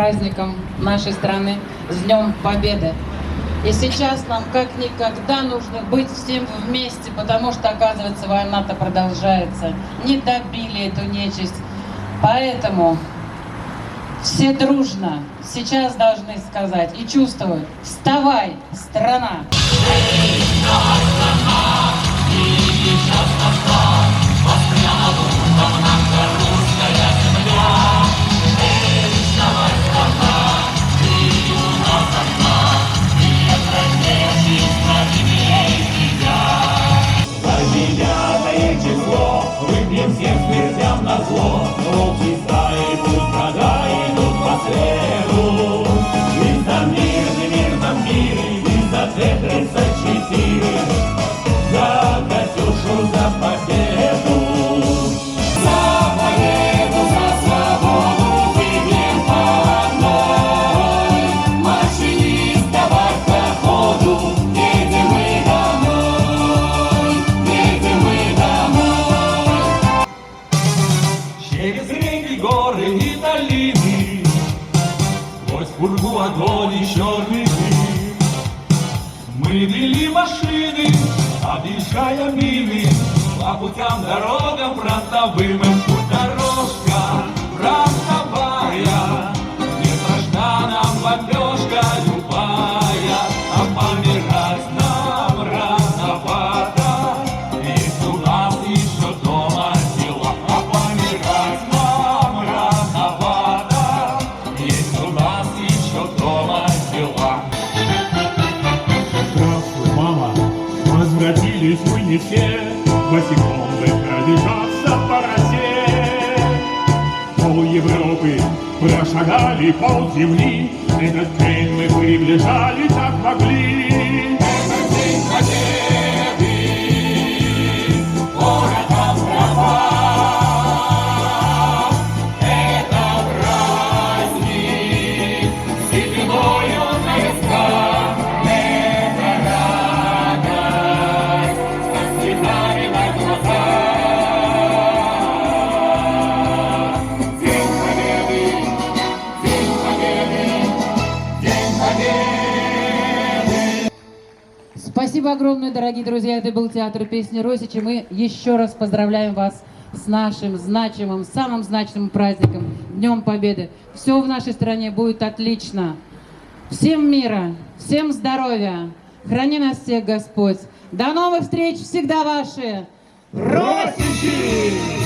праздником нашей страны, с Днем Победы. И сейчас нам как никогда нужно быть всем вместе, потому что, оказывается, война-то продолжается. Не добили эту нечисть. Поэтому все дружно сейчас должны сказать и чувствовать: вставай, страна! Выпьем всем смертям на зло, волчьи стаи пусть врага идут по следу. И за мирном мире, и за Т-34, за Катюшу, за победу. За победу, за свободу, выпьем по одной. Машинист, давай по ходу, едем мы домой, едем мы домой. Через реки, горы и долины, сквозь пургу огонь и черный дым, мы вели машины, объезжая мины, по путям, дорогам фронтовым. Путь дорожка фронтовая, не страшна нам бомбежка любая, а помирать нам рановато, ведь у нас еще дома дела. А помирать нам рановато, ведь у нас еще дома дела. Здравствуй, мама, возвратились мы не все, босиком бы пробежаться по росе. Пол Европы прошагали, пол земли, этот день мы приближали, как могли. Это день победы, город Острова. Это праздник, седьмой он войска. Это радость, со слезами на глазах. День победы, день победы, день победы. Спасибо огромное, дорогие друзья. Это был театр песни Росичи. Мы еще раз поздравляем вас с нашим значимым, самым значимым праздником, Днем Победы. Все в нашей стране будет отлично. Всем мира, всем здоровья. Храни нас всех Господь. До новых встреч, всегда ваши Росичи!